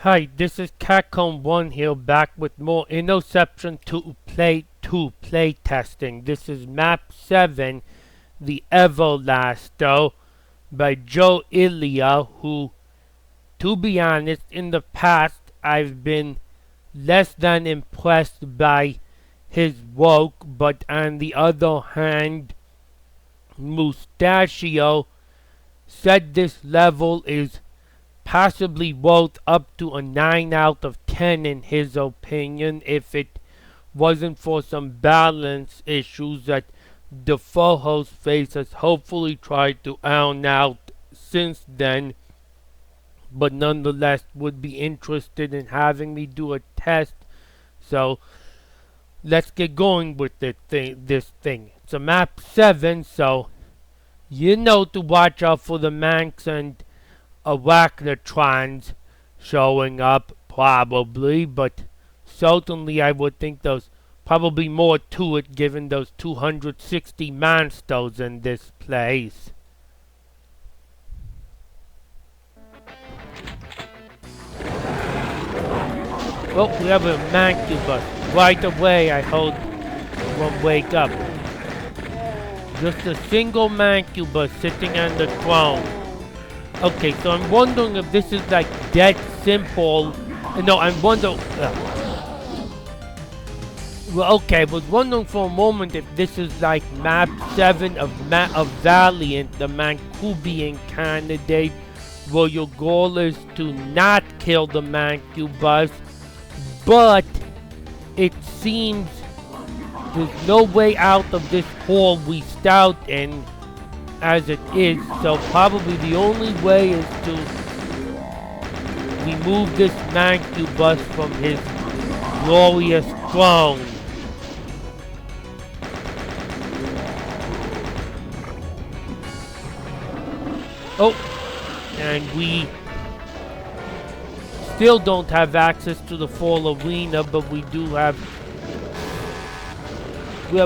Hi, this is Catcomb1 here, back with more Interception II play testing. This is Map 7, The Everlasto, by Joe Ilya, who, to be honest, in the past, I've been less than impressed by his work, but on the other hand, Mustachio said this level is possibly worth up to a 9 out of 10 in his opinion if it wasn't for some balance issues that the host face has hopefully tried to iron out since then, but nonetheless would be interested in having me do a test. So let's get going with this thing. It's a map 7, so you know to watch out for the Manx and Arachnotrons showing up, probably, but certainly I would think there's probably more to it given those 260 monsters in this place. Oh, we have a Mancubus. Right away, I hope won't wake up. Just a single Mancubus sitting on the throne. Okay, so I'm wondering if this is like dead simple. No, I'm wondering. Well, okay, I was wondering for a moment if this is like Map 7 of Valiant, the Mancubian candidate, where your goal is to not kill the Mancubus, but it seems there's no way out of this hole we start in as it is, so probably the only way is to remove this Mancubus from his glorious throne. Oh, and we still don't have access to the full arena, but we have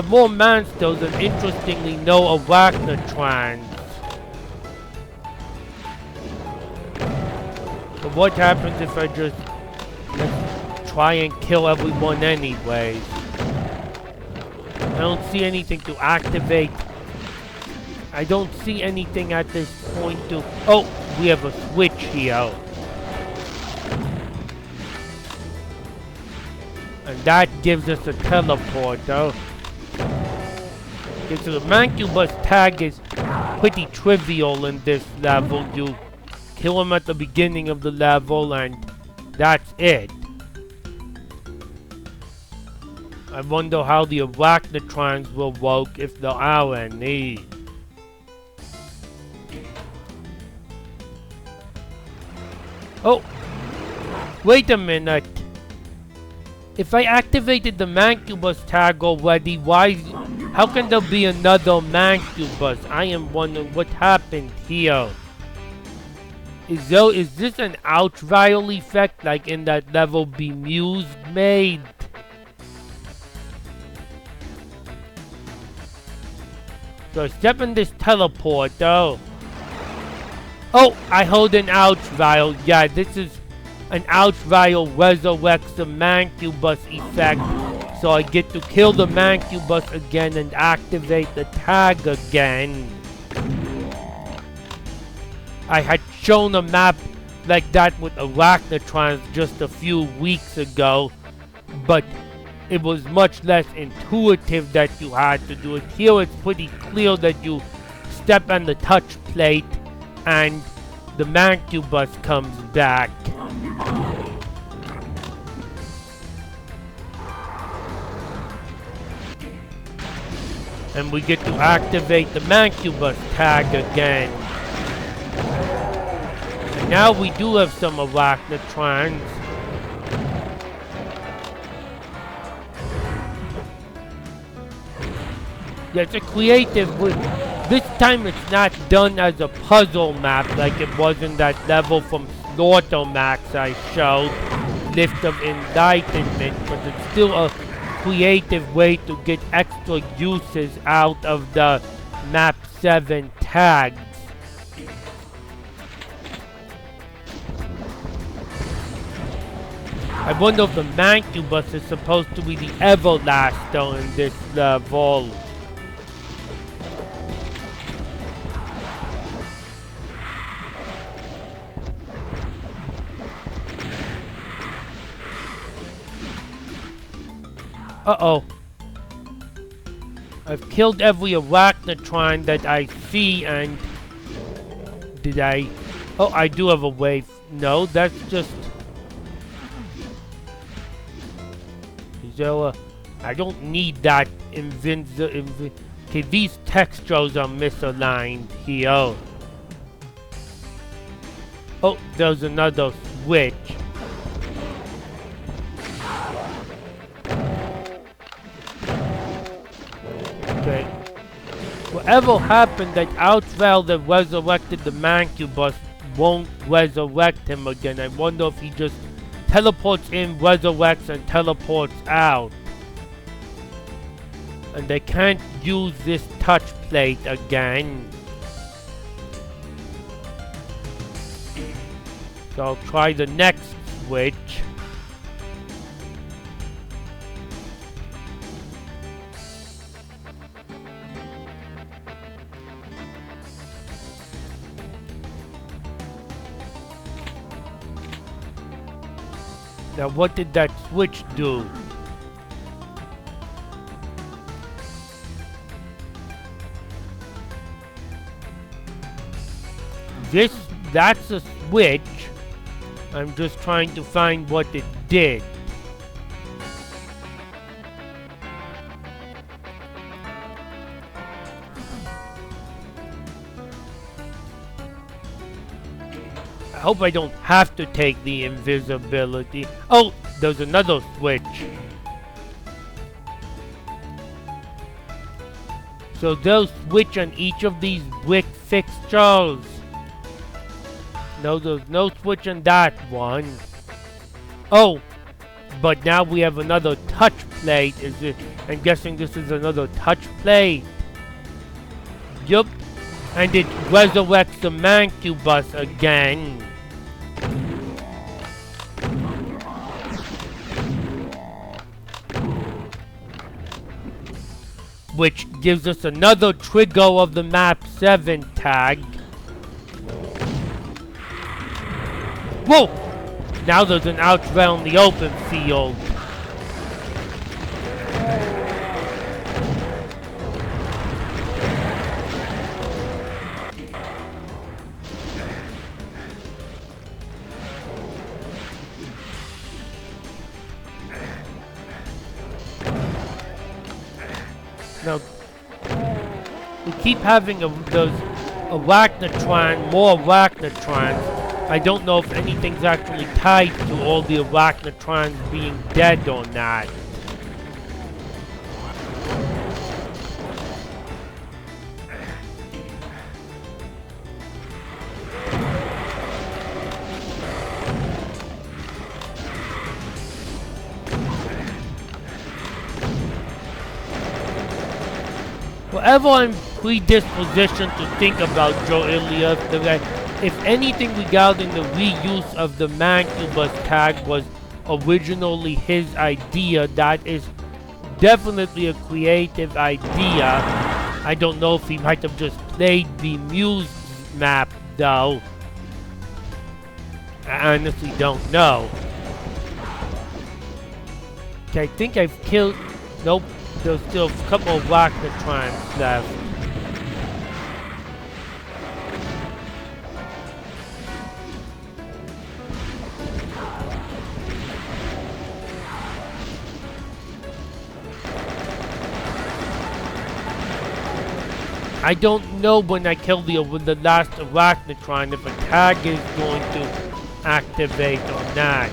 more monsters and interestingly no Arachnotrons. But what happens if I just try and kill everyone anyways? I don't see anything to activate. I don't see anything at this point to... Oh, we have a switch here. And that gives us a teleporter. Okay, so the Mancubus tag is pretty trivial in this level. You kill him at the beginning of the level and that's it. I wonder how the Arachnotrons will work if there are any. Oh! Wait a minute! If I activated the Mancubus tag already, how can there be another Mancubus? I am wondering what happened here. Is this an ouch vial effect like in that level Bemused made? So I step in this teleporter. Oh, I hold an ouch vial. Yeah, this is an ouch vial resurrects the Mancubus effect. So I get to kill the Mancubus again and activate the tag again. I had shown a map like that with Arachnotrons just a few weeks ago, but it was much less intuitive that you had to do it. Here it's pretty clear that you step on the touch plate and the Mancubus comes back. And we get to activate the Mancubus tag again. And now we do have some Arachnotrons. Yeah, it's a creative. This time it's not done as a puzzle map like it was in that level from Slaughter Max I showed, Lift of Enlightenment, but it's still a creative way to get extra uses out of the Map 7 tags. I wonder if the Mancubus is supposed to be the Everlaster in this level. Uh-oh. I've killed every arachnotron that I see, and... Did I... Oh, I do have a wave. No, that's just... Is there a... I don't need that okay, these textures are misaligned here. Oh, there's another switch. Okay. Whatever happened, that Outval that resurrected the Mancubus won't resurrect him again. I wonder if he just teleports in, resurrects, and teleports out. And they can't use this touch plate again. So I'll try the next switch. Now what did that switch do? That's a switch. I'm just trying to find what it did. I hope I don't have to take the invisibility. Oh, there's another switch. So they'll switch on each of these brick fixtures. No, there's no switch on that one. Oh, but now we have another touch plate. I'm guessing this is another touch plate. Yup. And it resurrects the Mancubus again. Which gives us another trigger of the Map07 tag. Whoa! Now there's an Outval in the open field. Now, we keep having those arachnotron, more arachnotrons. I don't know if anything's actually tied to all the arachnotrons being dead or not. Whatever I'm predispositioned to think about Joe Ilias, if anything regarding the reuse of the Mancubus tag was originally his idea, that is definitely a creative idea. I don't know if he might have just played the Muse map though. I honestly don't know. Okay, I think I've killed... Nope. There's still a couple of arachnotrons left. I don't know when I kill the last arachnotron if a tag is going to activate or not.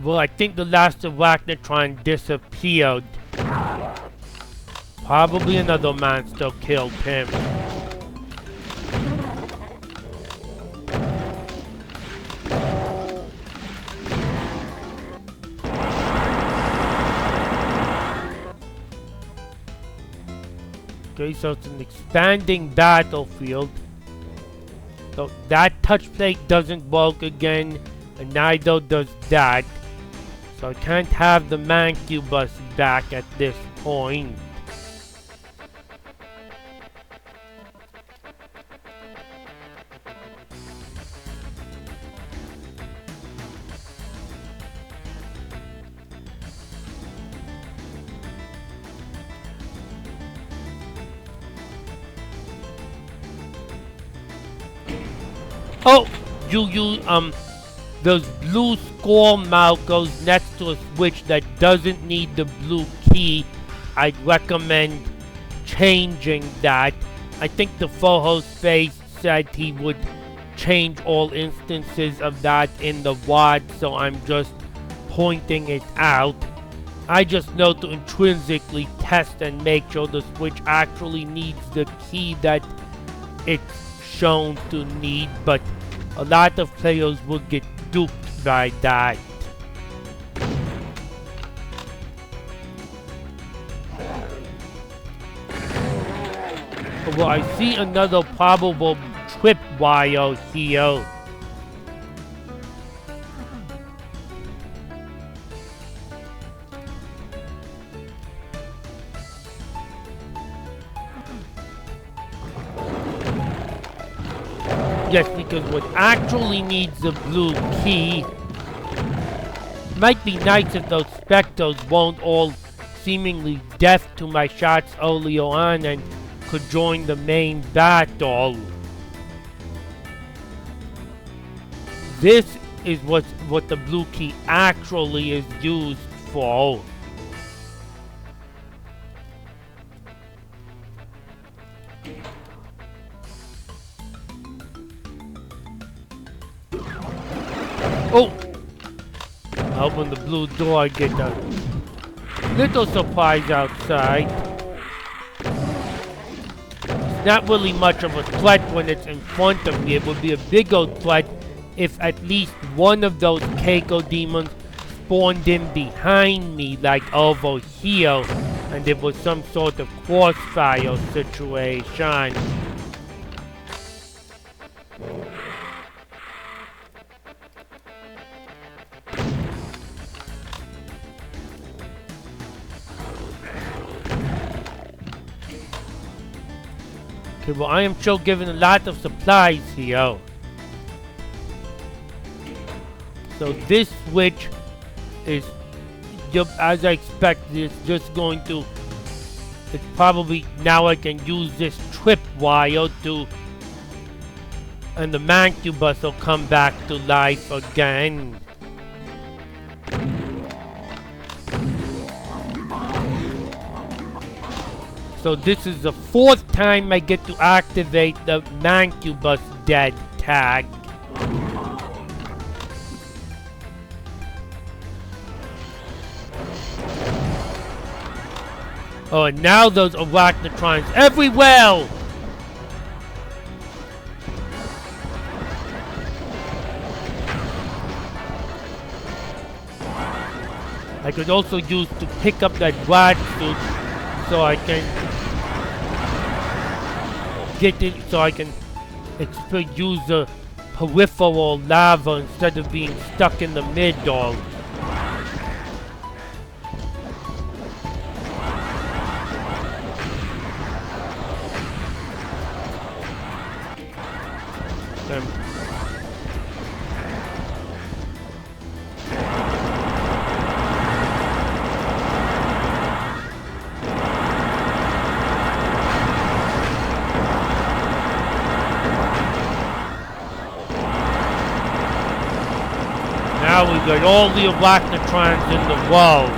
Well, I think the last arachnotron disappeared. Probably another monster killed him. Okay, so it's an expanding battlefield. So that touch plate doesn't work again, and neither does that. So I can't have the Mancubus back at this point. Oh, those blue score mouth goes next to a switch that doesn't need the blue key. I'd recommend changing that. I think the photo face said he would change all instances of that in the WAD, so I'm just pointing it out. I just know to intrinsically test and make sure the switch actually needs the key that it's shown to need, but a lot of players will get duped by that. Well, I see another probable tripwire here. Yes, because what actually needs the blue key might be nice if those specters weren't all seemingly deaf to my shots earlier on and could join the main battle. This is what the blue key actually is used for. Oh! I open the blue door, I get a little surprise outside. It's not really much of a threat when it's in front of me. It would be a bigger threat if at least one of those Keiko demons spawned in behind me, like over here, and it was some sort of crossfire situation. Okay, well, I am sure given a lot of supplies here. So this switch is, as I expected, it's just going to, it's probably, now I can use this tripwire to, and the Mancubus will come back to life again. So this is the 4th time I get to activate the Mancubus dead tag. Oh, and now those arachnotrons everywhere! I could also use to pick up that rad suit so I can get it, so I can use the peripheral lava instead of being stuck in the middle. Now we've got all the arachnotrons in the world.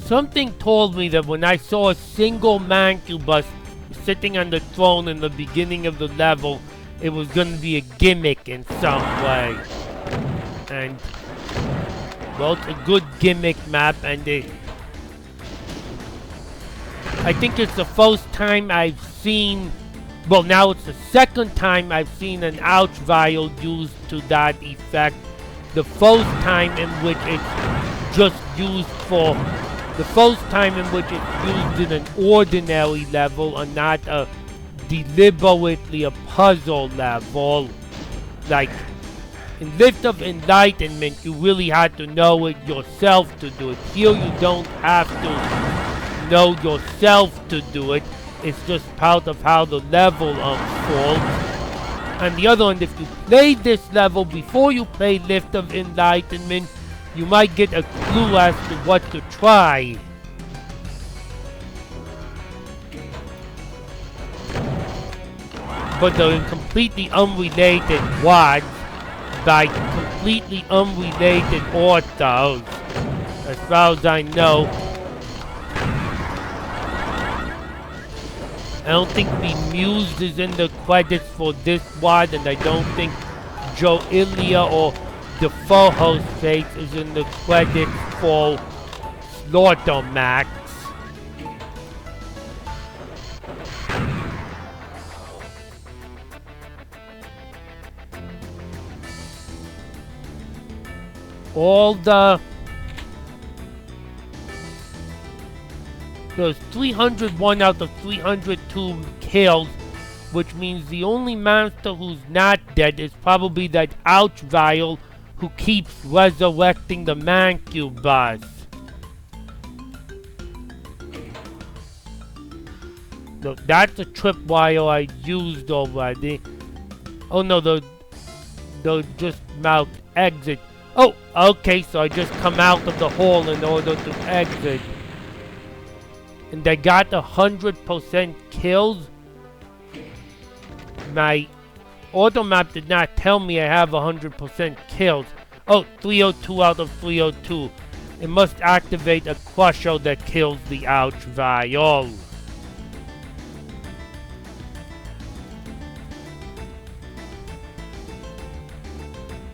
Something told me that when I saw a single Mancubus sitting on the throne in the beginning of the level, it was going to be a gimmick in some way. And, well, it's a good gimmick map, and I think it's the first time I've seen, well, now it's the second time I've seen an ouch vial used to that effect. The first time in which it's just used for, the first time in which it's used in an ordinary level and not a deliberately a puzzle level. Like, in Lift of Enlightenment, you really had to know it yourself to do it. Here you don't have to know yourself to do it. It's just part of how the level unfolds. On the other hand, if you play this level before you play Lift of Enlightenment, you might get a clue as to what to try. But they're completely unrelated wads by completely unrelated authors, as far as I know. I don't think Bemused is in the credits for this wad, and I don't think Joe Ilya or the Full Face is in the credits for Slaughtermax. There's 301 out of 302 kills, which means the only monster who's not dead is probably that ouch vial who keeps resurrecting the Mancubus. No, that's a tripwire I used already. Oh no, they're just marked exit. Oh, okay, so I just come out of the hole in order to exit. And I got 100% kills. My auto map did not tell me I have 100% kills. Oh, 302 out of 302. It must activate a crusher that kills the ouch vial.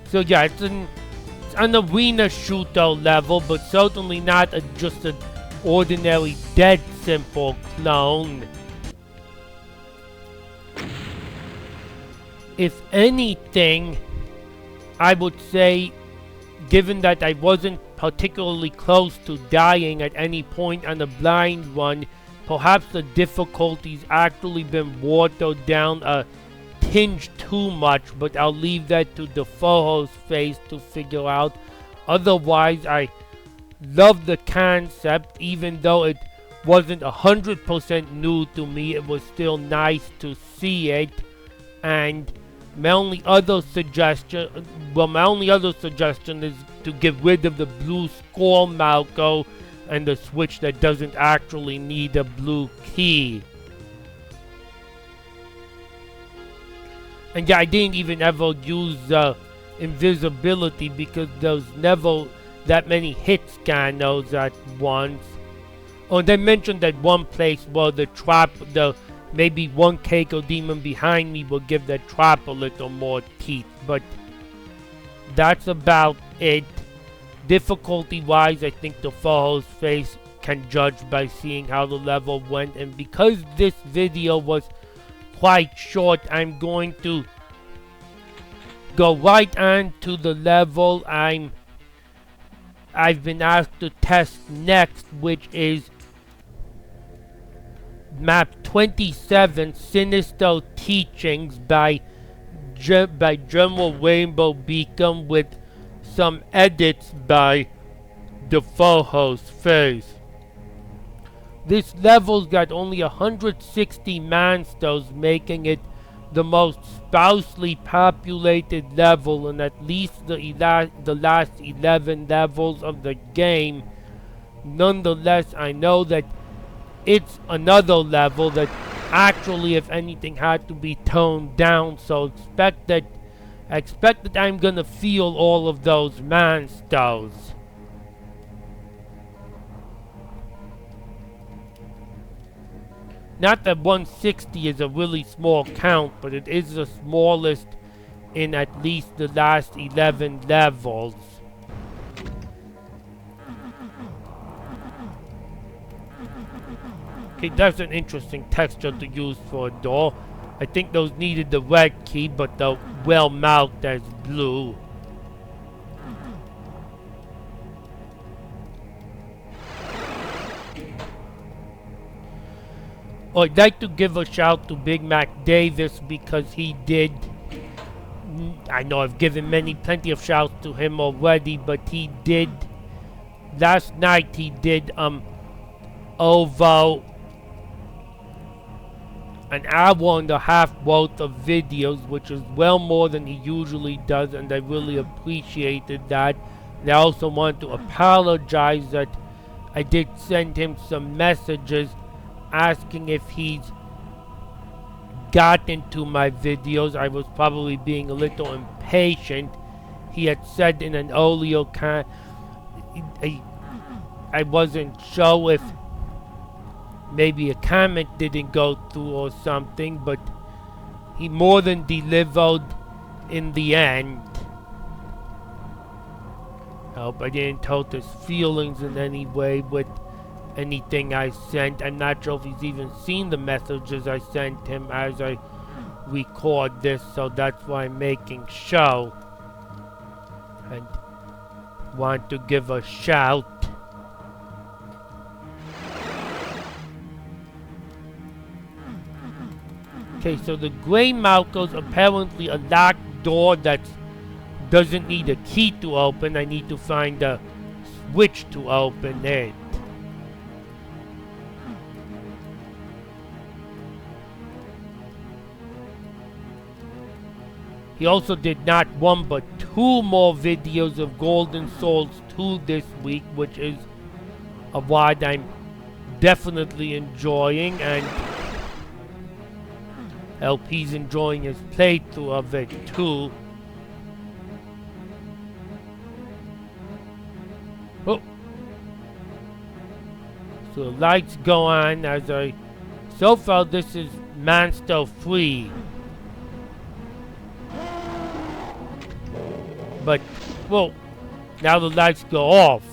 So yeah, it's an arena shooter level, but certainly not just an ordinary dead simple clone. If anything, I would say, given that I wasn't particularly close to dying at any point on the blind run, perhaps the difficulty's actually been watered down a tinge too much, but I'll leave that to the Full Face to figure out. Otherwise, I love the concept, even though it wasn't 100% new to me. It was still nice to see it, and my only other suggestion is to get rid of the blue skull Malco and the switch that doesn't actually need a blue key. And yeah, I didn't even ever use invisibility because there's never that many hit scanners at once. Oh, they mentioned that one place where maybe one Keiko demon behind me will give the trap a little more teeth, but that's about it. Difficulty wise, I think the Full Face can judge by seeing how the level went, and because this video was quite short, I'm going to go right on to the level I've been asked to test next, which is Map 27, Sinister Teachings by General Rainbow Beacon, with some edits by the Full Face. This level's got only 160 monsters, making it the most sparsely populated level in at least the last 11 levels of the game. Nonetheless, I know that it's another level that actually, if anything, had to be toned down, so expect that I'm gonna feel all of those monsters. Not that 160 is a really small count, but it is the smallest in at least the last 11 levels. Okay, that's an interesting texture to use for a door. I think those needed the red key, but they're well marked as blue. I'd like to give a shout to Big Mac Davis because he did. I know I've given plenty of shouts to him already, but he did. Last night he did over an hour and a half worth of videos, which is well more than he usually does, and I really appreciated that. And I also want to apologize that I did send him some messages asking if he's got into my videos. I was probably being a little impatient. He had said in an earlier I wasn't sure if maybe a comment didn't go through or something, but he more than delivered in the end. I hope I didn't hurt his feelings in any way with anything I sent. I'm not sure if he's even seen the messages I sent him as I record this, so that's why I'm making sure. And want to give a shout. Okay, so the gray marker's apparently a locked door that doesn't need a key to open. I need to find a switch to open it. He also did not one but two more videos of Golden Souls 2 this week, which is a what I'm definitely enjoying, and I hope he's enjoying his playthrough of it too. Oh. So the lights go on as so far this is monster free. But, well, now the lights go off.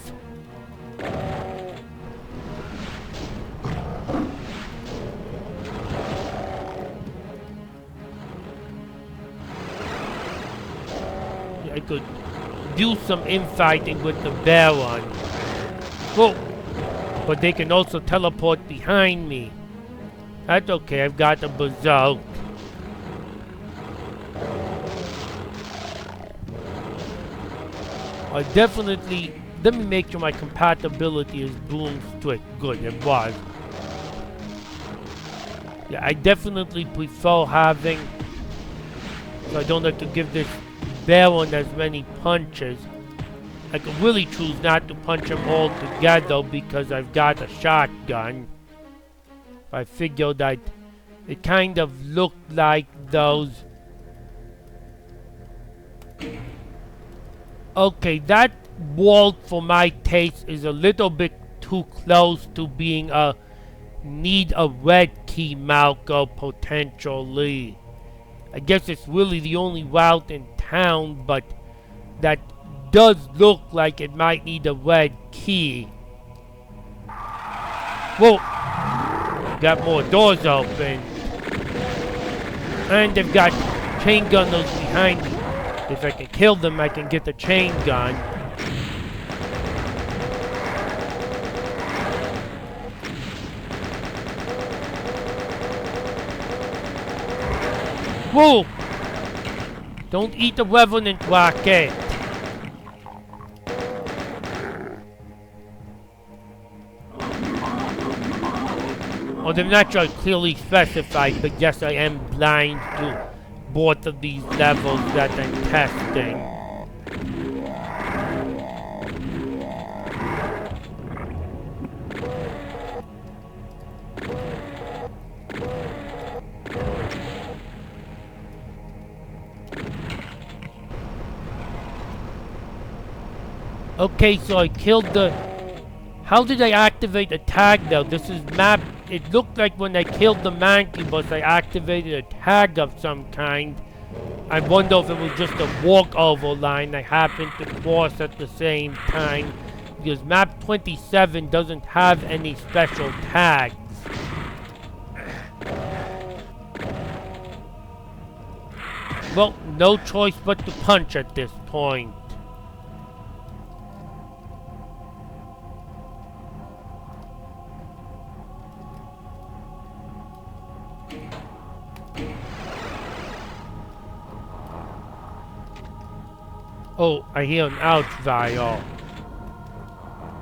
I could do some infighting with the Baron. Whoa! But they can also teleport behind me. That's okay, I've got a berserk. I definitely, let me make sure my compatibility is broomstick. Good, it was. Yeah, I definitely prefer having, so I don't have to give this Baron as many punches. I could really choose not to punch them all together because I've got a shotgun. I figured that it kind of looked like those. Okay, that wall for my taste is a little bit too close to being a need a red key marker potentially. I guess it's really the only route in town, but that does look like it might need a red key. Whoa! Got more doors open. And they've got chain gunners behind me. If I can kill them, I can get the chain gun. Whoa! Don't eat the Revenant rocket. Oh, they're not sure clearly specified, but yes, I am blind to both of these levels that I'm testing. Okay, so I killed the... How did I activate a tag though? This is map... It looked like when I killed the Mancubus, I activated a tag of some kind. I wonder if it was just a walkover line I happened to cross at the same time. Because map 27 doesn't have any special tags. Well, no choice but to punch at this point. Oh, I hear an ouch vial.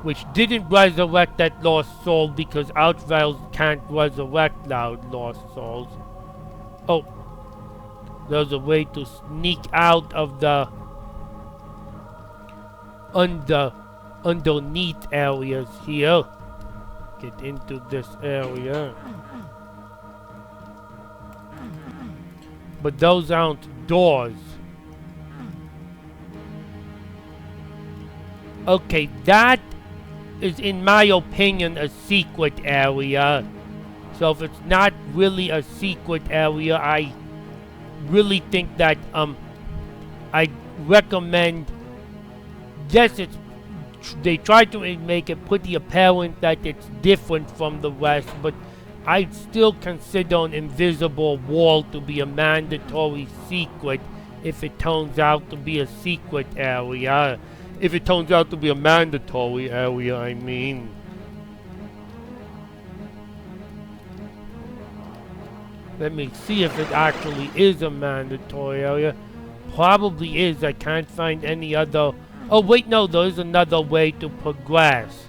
Which didn't resurrect that lost soul because ouch vials can't resurrect lost souls. Oh, there's a way to sneak out of the underneath areas here. Get into this area. But those aren't doors. Okay, that is, in my opinion, a secret area. So if it's not really a secret area, I really think that I recommend. Yes, it's they try to make it pretty apparent that it's different from the rest, but I'd still consider an invisible wall to be a mandatory secret if it turns out to be a secret area. If it turns out to be a mandatory area, I mean. Let me see if it actually is a mandatory area. Probably is. I can't find any other. Oh wait, no, there is another way to progress.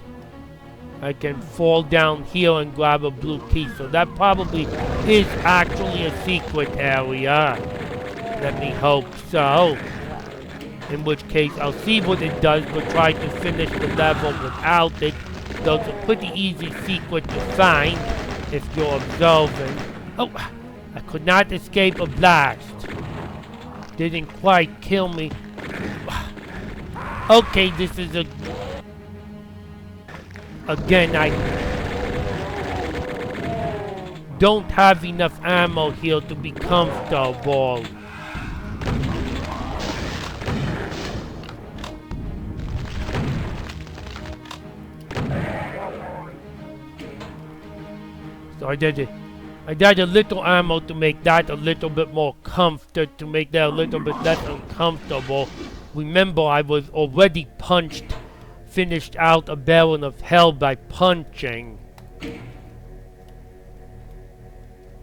I can fall down here and grab a blue key. So that probably is actually a secret area. Let me hope so. In which case, I'll see what it does, but try to finish the level without it. Though it's a pretty easy secret to find, if you're observing. Oh, I could not escape a blast. Didn't quite kill me. Okay, this is a... Again, I don't have enough ammo here to be comfortable. So I did a little ammo to make that a little bit more comfortable, to make that a little bit less uncomfortable. Remember, I was already finished out a Baron of Hell by punching.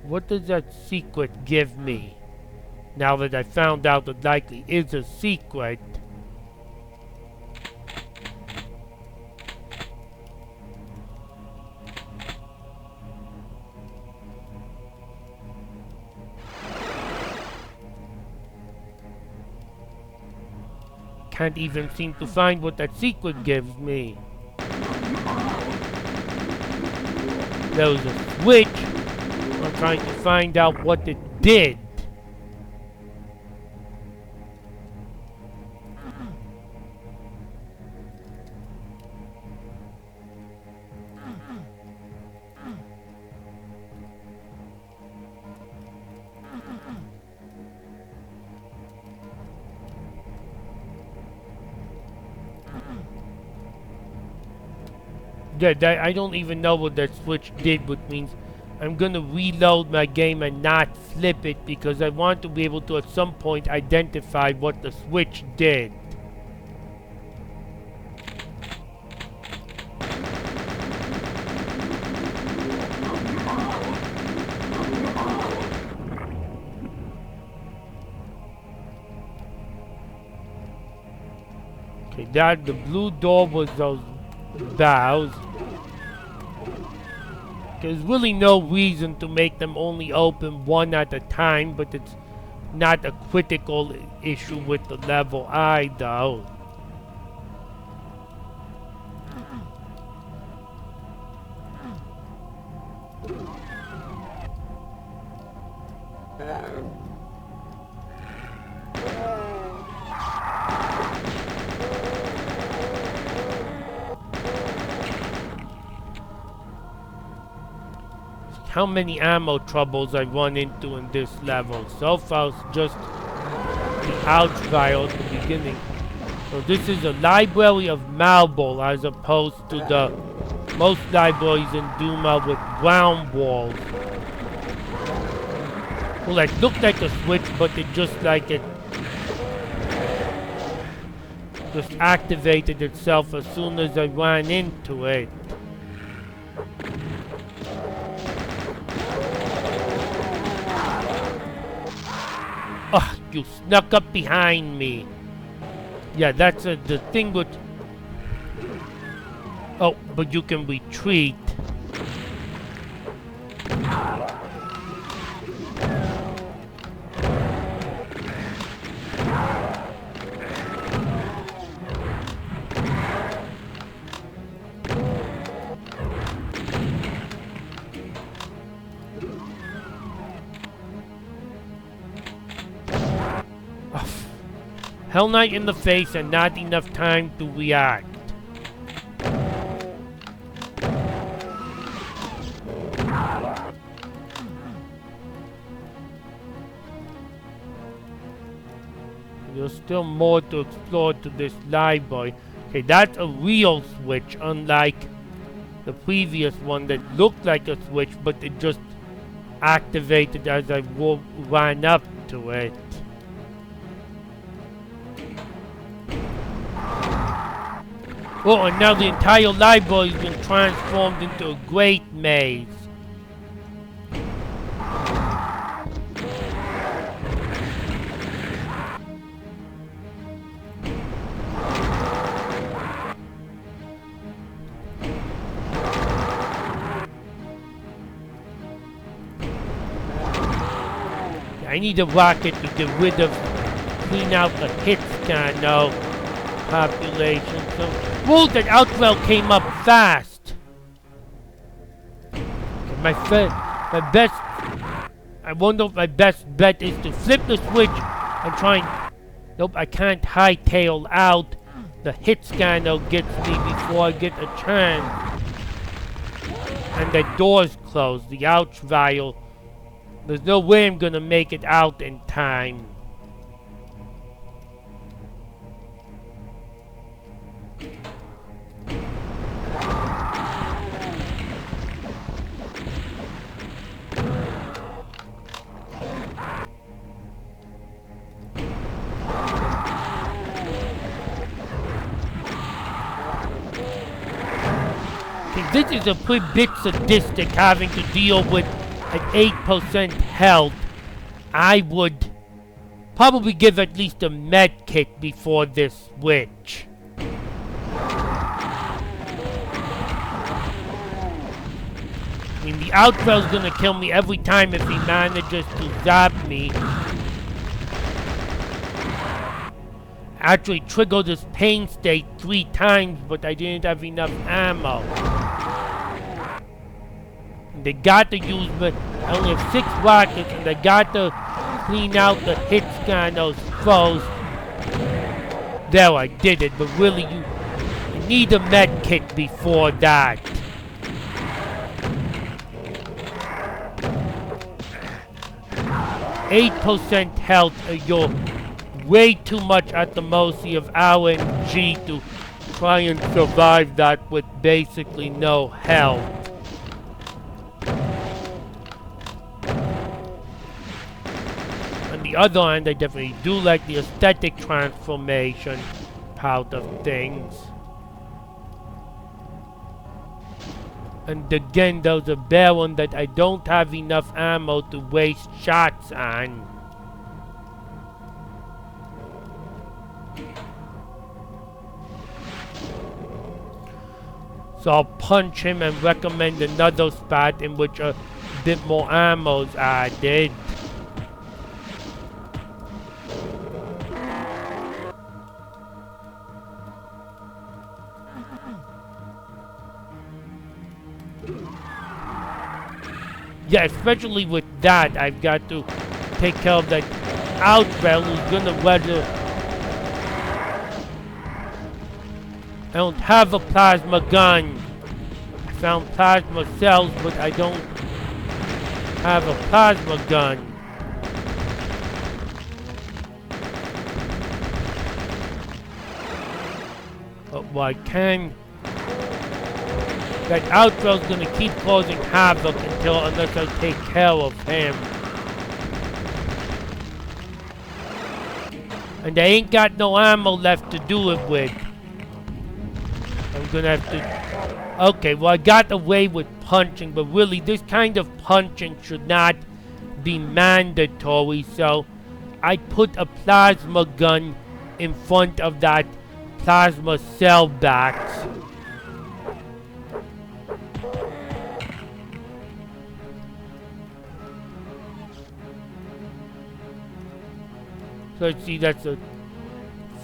What does that secret give me? Now that I found out it likely is a secret. Can't even seem to find what that secret gives me. There was a switch. I'm trying to find out what it did. Yeah, I don't even know what that switch did, which means I'm gonna reload my game and not flip it because I want to be able to at some point identify what the switch did. Okay, the blue door was those bows. There's really no reason to make them only open one at a time, but it's not a critical issue with the level either. How many ammo troubles I run into in this level. So far, it's just the ouch vial at the beginning. So this is a library of marble as opposed to the most libraries in Duma with brown walls. Well, it looked like a switch, but it just like it just activated itself as soon as I ran into it. Ugh, you snuck up behind me. Yeah, that's the thing with... Oh, but you can retreat. Hell Knight in the face and not enough time to react. There's still more to explore to this library. Okay, that's a real switch, unlike the previous one that looked like a switch, but it just activated as I ran up to it. Oh, and now the entire library has been transformed into a great maze. I need a rocket to get rid of, clean out the hit scanner population. So, whoa, that outwell came up fast. Okay, my best, I wonder if my best bet is to flip the switch and try and, nope, I can't hightail out. The hit scanner gets me before I get a chance. And the door's closed, the ouch vial. There's no way I'm gonna make it out in time. Okay, this is a pretty bit sadistic having to deal with at 8% health. I would probably give at least a med kit before this switch. I mean, the outwell's gonna kill me every time if he manages to zap me. Actually triggered this pain state 3 times, but I didn't have enough ammo. They got to use, but I only have 6 rockets, and they got to clean out the hit scanners first. There, I did it, but really, you need a med kit before that. %8 health, you're way too much at the mercy of RNG to try and survive that with basically no health. On the other hand, I definitely do like the aesthetic transformation part of things. And again, there's a Baron that I don't have enough ammo to waste shots on. So I'll punch him and recommend another spot in which a bit more ammo is added. Yeah, especially with that, I've got to take care of that outwell who's gonna weather. I don't have a plasma gun. I found plasma cells, but I don't have a plasma gun. Oh, well, I can. That outwell's gonna keep causing havoc unless I take care of him. And I ain't got no ammo left to do it with. I'm gonna have to... Okay, well I got away with punching, but really this kind of punching should not be mandatory, so I put a plasma gun in front of that plasma cell backs. So let's see, that's a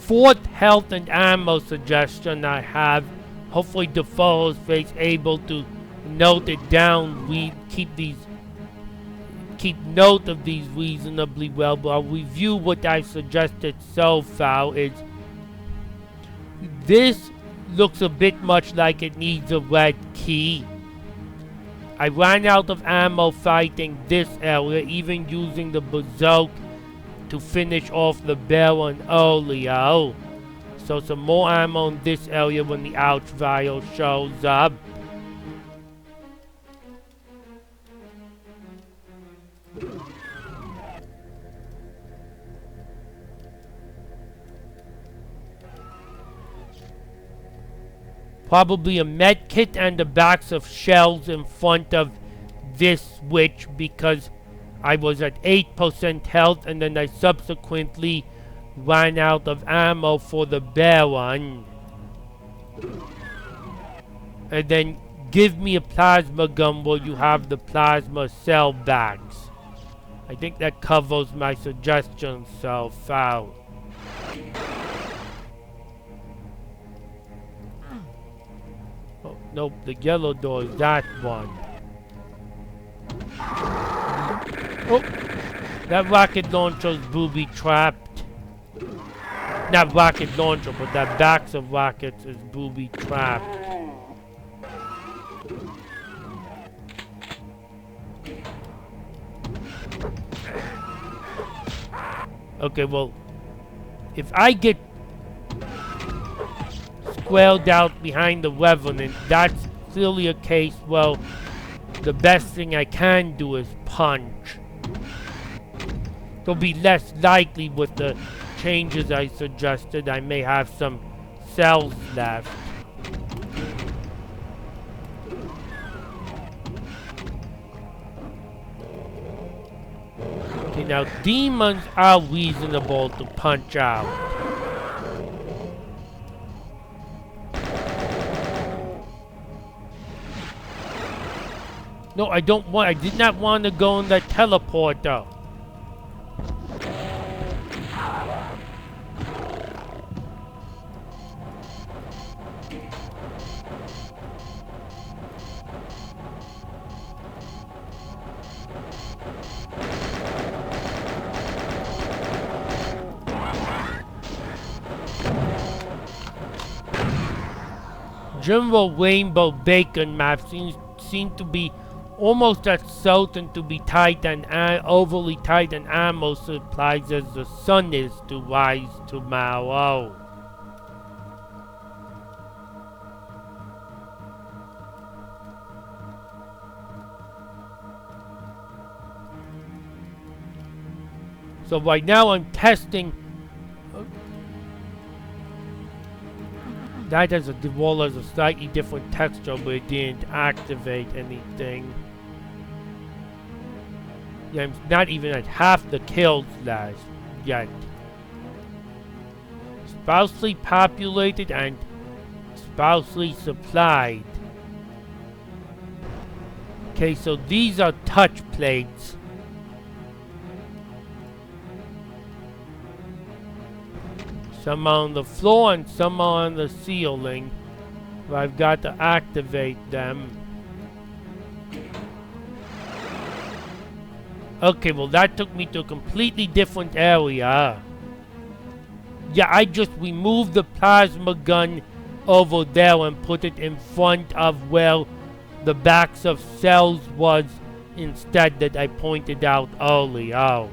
4th health and ammo suggestion I have. Hopefully Defoe's face able to note it down. We keep note of these reasonably well, but I'll review what I suggested so far. Is this looks a bit much like it needs a red key. I ran out of ammo fighting this area, even using the bazooka to finish off the Baron earlier. So some more ammo in this area when the ouch vial shows up. Probably a med kit and a box of shells in front of this switch because I was at 8% health and then I subsequently ran out of ammo for the Baron. And then give me a plasma gun where you have the plasma cell bags. I think that covers my suggestions so far. Oh, nope, the yellow door is that one. Oh, that rocket launcher's booby trapped. Not rocket launcher, but that box of rockets is booby trapped. Okay, well, if I get squared out behind the Revenant, that's clearly a case, well, the best thing I can do is punch. It'll be less likely with the changes I suggested. I may have some cells left. Okay, now demons are reasonable to punch out. No, I did not want to go in that teleporter. General Rainbow Bacon map seem to be almost as certain to be tight and overly tight and ammo supplies as the sun is to rise tomorrow. So right now I'm testing. That has the wall has a slightly different texture, but it didn't activate anything. Yeah, I'm not even at half the kills last yet. Sparsely populated and sparsely supplied. Okay, so these are touch plates. Some are on the floor and some are on the ceiling. But I've got to activate them. Okay, well that took me to a completely different area. Yeah, I just removed the plasma gun over there and put it in front of where the backs of cells was instead that I pointed out earlier.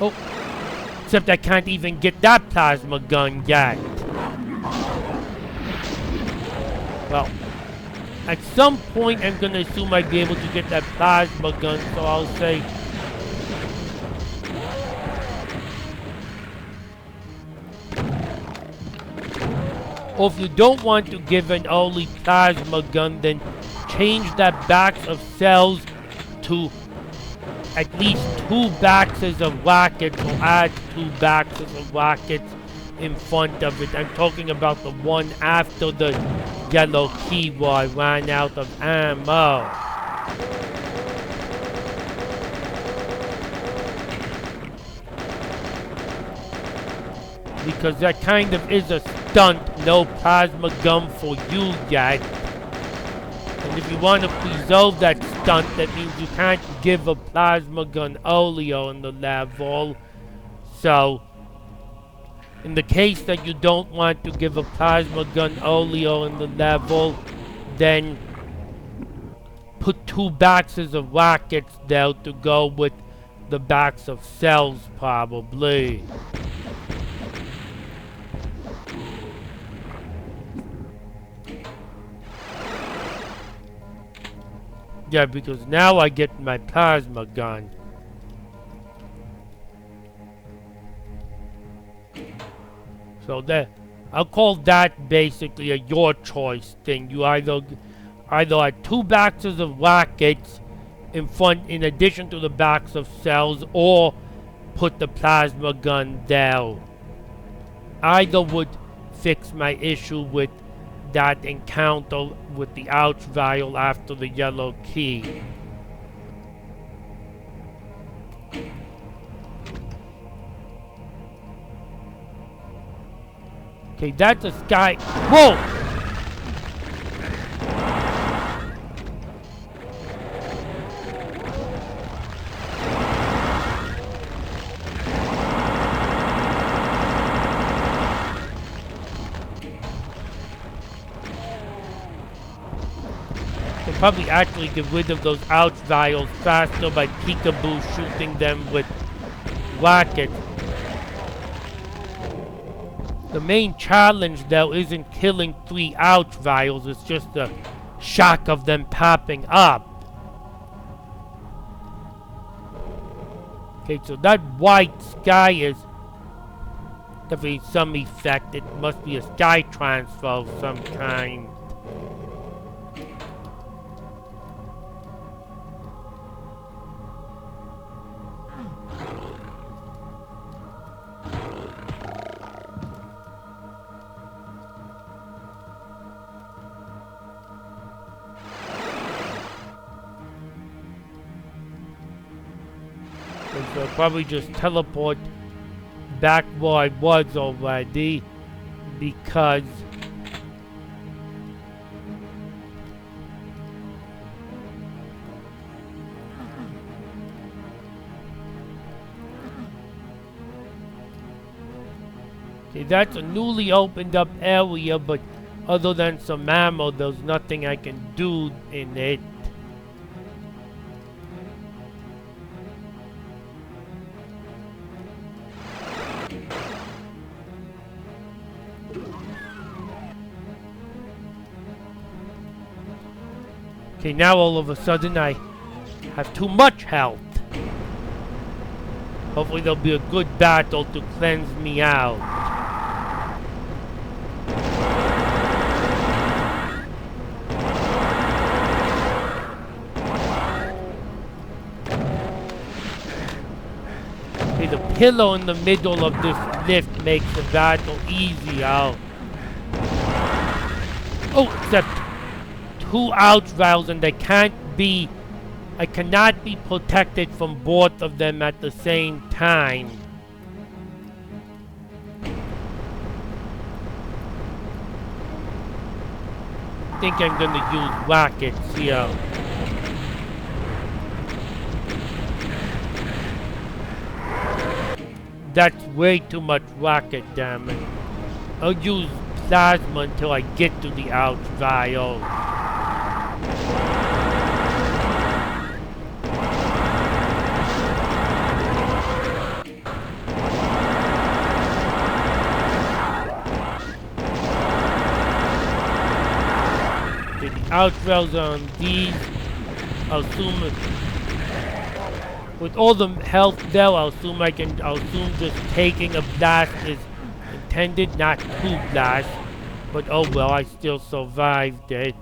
Oh, except I can't even get that plasma gun yet. Well, At some point, I'm gonna assume I'd be able to get that plasma gun, so I'll say... Or if you don't want to give an only plasma gun, then change that box of cells to at least 2 boxes of rockets, or add 2 boxes of rockets in front of it. I'm talking about the one after the yellow key where I ran out of ammo. Because that kind of is a stunt. No plasma gun for you yet. And if you want to preserve that stunt, that means you can't give a plasma gun earlier in the level. So, in the case that you don't want to give a plasma gun earlier in the level, then put 2 boxes of rockets there to go with the box of cells, probably. Yeah, because now I get my plasma gun. So that, I'll call that basically a your choice thing. You either have 2 boxes of rockets in front, in addition to the box of cells, or put the plasma gun there. Either would fix my issue with that encounter with the ouch vial after the yellow key. Okay, that's a sky. Whoa! Probably actually get rid of those ouch vials faster by peekaboo shooting them with rockets. The main challenge though isn't killing 3 ouch vials, it's just the shock of them popping up. Okay, so that white sky is definitely some effect. It must be a sky transfer of some kind. So I'll probably just teleport back where I was already, because okay, that's a newly opened up area, but other than some ammo, there's nothing I can do in it. Okay, now all of a sudden I have too much health. Hopefully there'll be a good battle to cleanse me out. Okay, the pillow in the middle of this lift makes the battle easier. Oh, except 2 ouch vials, and I cannot be protected from both of them at the same time. I think I'm gonna use rockets here. That's way too much rocket damage. I'll use plasma until I get to the ouch vial. outrails on these. I'll assume with all the health there, I'll assume just taking a blast is intended, not two blasts. But oh well, I still survived it.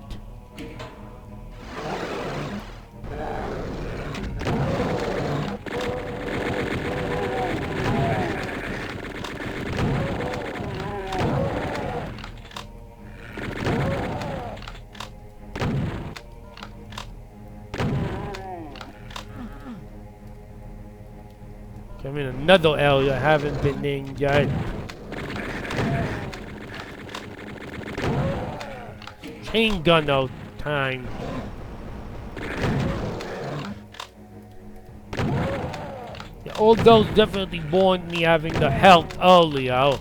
I'm in another area I haven't been in yet. Chain gunner time. Yeah, all those definitely warned me having the health earlier.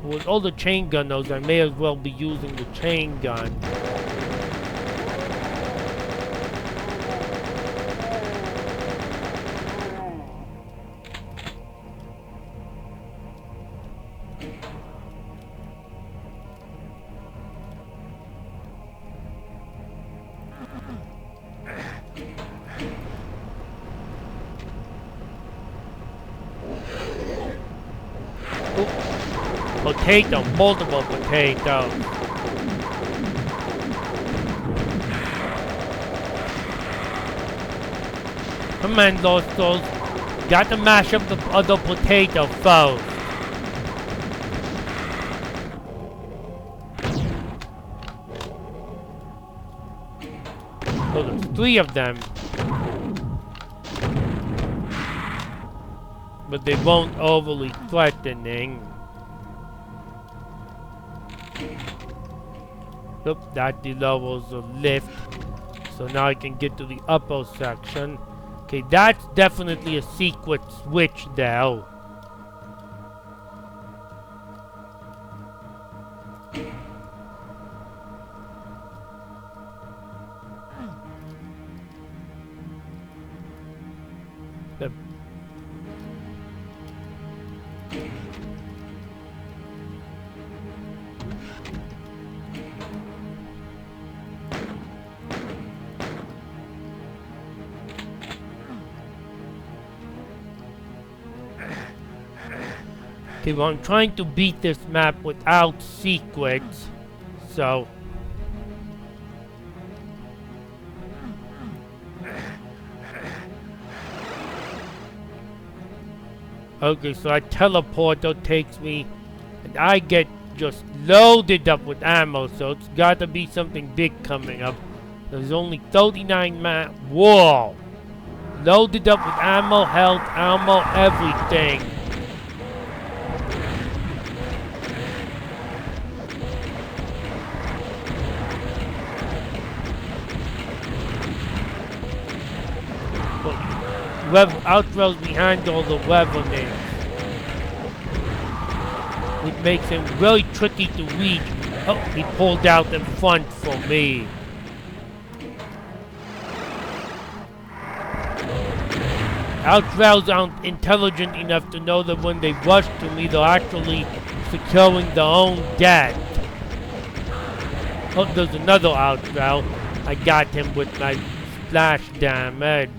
With all the chain gunners, I may as well be using the chain gun. Potato, multiple potatoes. Come on, Dostos. Got to mash up the other potato first. So there's 3 of them. But they won't overly threatening. Oop, that delevels the lift. So now I can get to the upper section. Okay, that's definitely a secret switch there. Okay, well, I'm trying to beat this map without secrets, so... Okay, so that teleporter takes me, and I get just loaded up with ammo, so it's gotta be something big coming up. There's only 39 Whoa! Loaded up with ammo, health, ammo, everything. Outrails behind all the weaponry, which makes him really tricky to reach. Oh, he pulled out in front for me. Outrails aren't intelligent enough to know that when they rush to me, they're actually securing their own death. Oh, there's another outrail. I got him with my splash damage.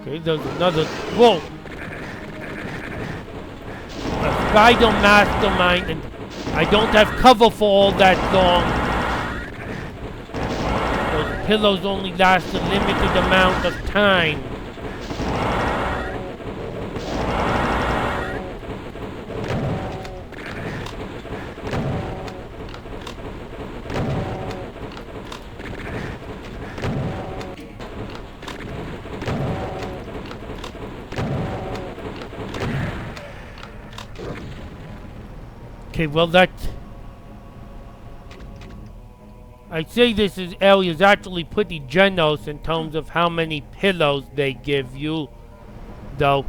Okay, there's another. Whoa! A Spider Mastermind, and I don't have cover for all that long. Those pillows only last a limited amount of time. Okay, well I'd say this area is actually pretty generous in terms of how many pillows they give you. Though,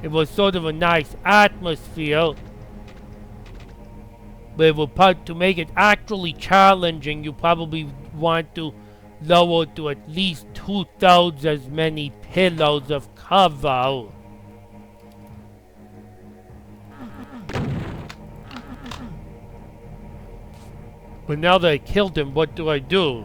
it was sort of a nice atmosphere. But to make it actually challenging, you probably want to lower to at least 2/3 as many pillows of cover. But now that I killed him, what do I do?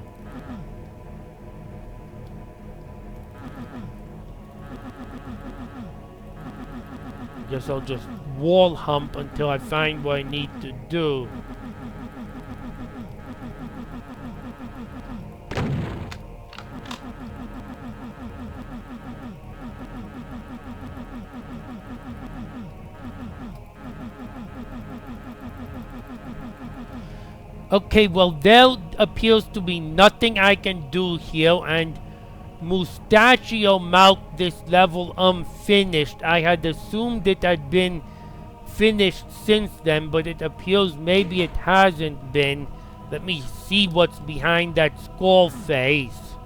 Guess I'll just wall hump until I find what I need to do. Okay, well, there appears to be nothing I can do here, and Mustachio marked this level unfinished. I had assumed it had been finished since then, but it appears maybe it hasn't been. Let me see what's behind that skull face.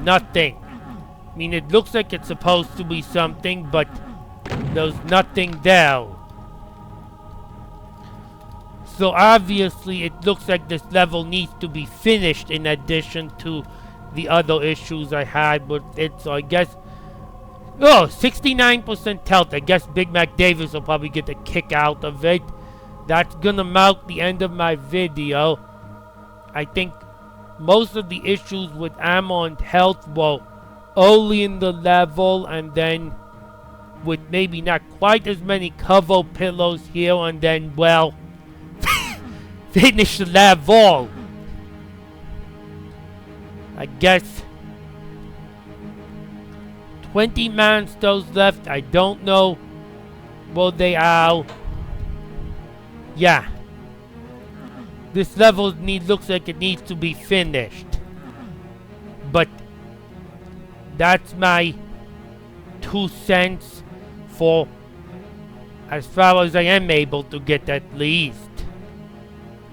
Nothing. I mean, it looks like it's supposed to be something, but there's nothing there. So obviously it looks like this level needs to be finished in addition to the other issues I had with it. So I guess... Oh, 69% health. I guess Big Mac Davis will probably get a kick out of it. That's gonna mark the end of my video. I think most of the issues with ammo and health were early in the level, and then with maybe not quite as many cover pillows here, and then, well, finish the level. I guess 20 monsters left. I don't know where they are. Yeah. This level looks like it needs to be finished. But that's my 2 cents for as far as I am able to get at least.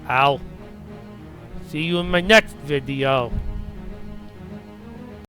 I'll see you in my next video.